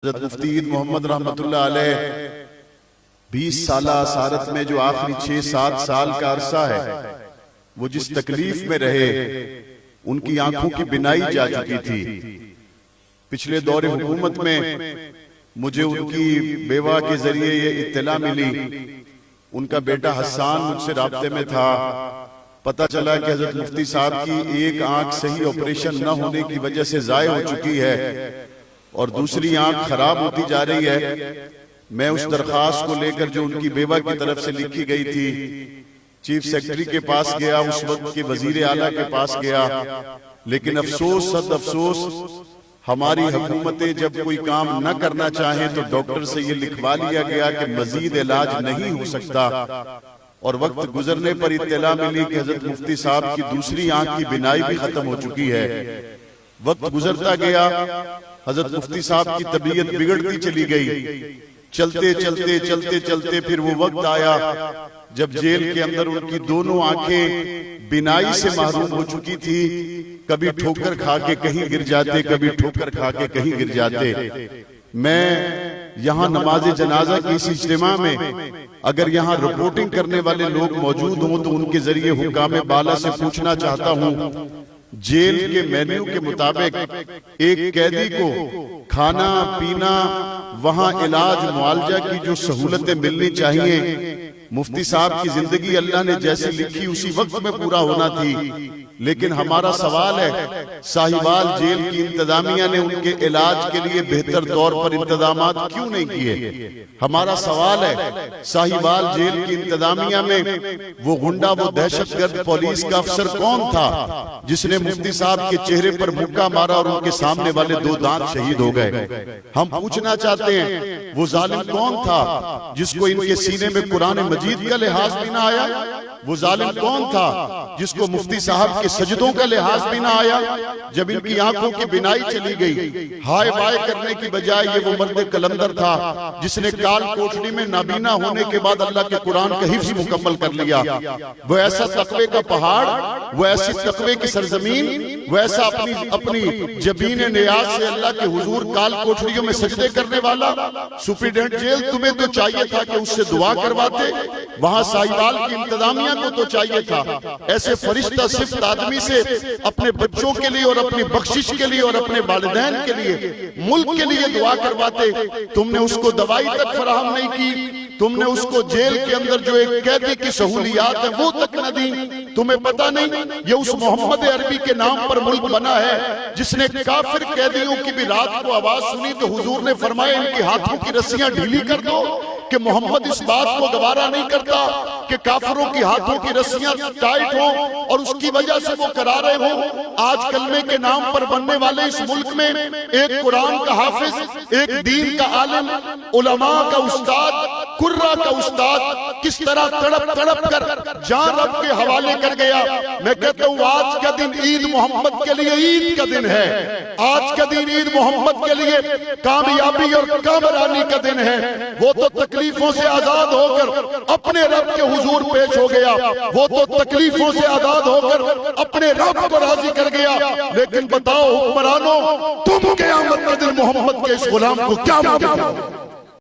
हज़रत मुफ्ती ईद मोहम्मद रहमतुल्लाह अलैह 20 साला सारत में जो आखिरी 6-7 साल का अरसा है वो जिस तकलीफ में रहे, उनकी आंखों की बिनाई जा चुकी थी। पिछले दौरे हुकूमत में मुझे उनकी बेवा के जरिए ये इत्तला मिली, उनका बेटा हसन मुझसे राब्ते में था। पता चला कि हजरत मुफ्ती साहब की एक आंख सही ऑपरेशन न होने की वजह से जाय हो चुकी है और दूसरी आंख खराब होती जा रही है। मैं उस दरखास्त को लेकर जो उनकी बेवा की तरफ से लिखी गई थी, चीफ सेक्रेटरी के पास गया, उस वक्त के वजीर आला के पास गया, लेकिन अफसोस सद अफसोस हमारी हुकूमतें जब कोई काम न करना चाहे तो डॉक्टर से ये लिखवा लिया गया कि मजीद इलाज नहीं हो सकता। और वक्त गुजरने पर इत्तला मिली कि हजरत मुफ्ती साहब की दूसरी आंख की बिनाई भी खत्म हो चुकी है। वक्त गुजरता गया, हजरत मुफ्ती साहब की तबीयत बिगड़ती चली गई। चलते चलते चलते चलते फिर वो वक्त आया जब जेल के अंदर उनकी दोनों आंखें बिनाई से महरूम हो चुकी थी। कभी ठोकर खा के कहीं गिर जाते, कभी ठोकर खा के कहीं गिर जाते। मैं यहाँ नमाज जनाजा की इस इज्तिमा में अगर यहाँ रिपोर्टिंग करने वाले लोग मौजूद हों तो उनके जरिए हुक्काम बाला से पूछना चाहता हूँ, जेल के मेन्यू के मुताबिक एक कैदी को खाना पीना, वहां इलाज मुआवजा की जो सहूलतें मिलनी चाहिए, मुफ्ती साहब की जिंदगी अल्लाह ने जैसी लिखी उसी वक्त में पूरा होना थी। लेकिन हमारा सवाल है, साहिवाल जेल की इंतजामिया ने उनके इलाज के लिए बेहतर तौर पर इंतजामात क्यों नहीं किए? हमारा सवाल है, साहिवाल जेल की इंतजामिया में वो गुंडा, वो दहशतगर्द पुलिस का अफसर कौन था जिसने मुफ्ती साहब के चेहरे पर मुक्का मारा और उनके सामने वाले 2 दांत शहीद हो गए? हम पूछना चाहते हैं, वो जालिम कौन था जिसको इनके सीने में कुरान मजीद का लिहाज भी ना आया? वो जालिम कौन था जिसको मुफ्ती साहब के सजदों का लिहाज भी ना आया? जब इनकी आंखों की बिनाई चली गई, हाय बाय करने की बजाय ये वो मर्द कलंदर था जिसने काल कोठरी में नाबीना होने के बाद अल्लाह के कुरान का हिफ्ज मुकम्मल कर लिया। वो ऐसा तकवे का पहाड़, वो ऐसी तकवे की सरजमीन, वो ऐसा अपनी जबीन नियाज से अल्लाह के हुजूर काल कोठरियों में सजदे करने वाला सुप्रीडेंट जेल, तुम्हें तो चाहिए था कि उससे दुआ करवाते। वहां साहिवाल की इंतजामिया को तो चाहिए था ऐसे फरिश्ता सिफ्त आदमी से अपने बच्चों के लिए और अपनी बख्शिश के लिए और अपने वालिदैन के लिए, मुल्क के लिए दुआ करवाते। तुमने उसको दवाई तक फराहम नहीं की, तुमने उसको जेल के अंदर जो एक कैदी की सहूलियात है वो तक न दी। तुम्हें पता नहीं ये उस मोहम्मद अरबी के नाम पर मुल्क बना है जिसने काफिर कैदियों की भी रात को आवाज सुनी तो हुजूर ने फरमाया इनके हाथों की रस्सियां ढीली कर दो, कि मोहम्मद इस बात को गवारा नहीं करता कि काफिरों की हाथों की रस्सियां टाइट हो और उसकी वजह से वो करा रहे हो। आज कलमे के नाम पर बनने वाले इस मुल्क में एक कुरान का हाफिज, एक दीन का आलिम, उलमा का उस्ताद, कुर्रा का उस्ताद किस तरह तड़प तड़प कर जान रब के हवाले कर गया। मैं कहता हूँ आज का दिन ईद मोहम्मद के लिए ईद का दिन है। आज का दिन ईद मोहम्मद के लिए कामयाबी और कामरानी का दिन है। वो तो तकलीफों से आजाद होकर अपने रब के हुजूर पेश हो गया, वो तो तकलीफों से आजाद होकर अपने रब को राजी कर गया। लेकिन बताओ हुक्मरानों, तुम क़यामत के दिन मोहम्मद के इस गुलाम को क्या मानोगे?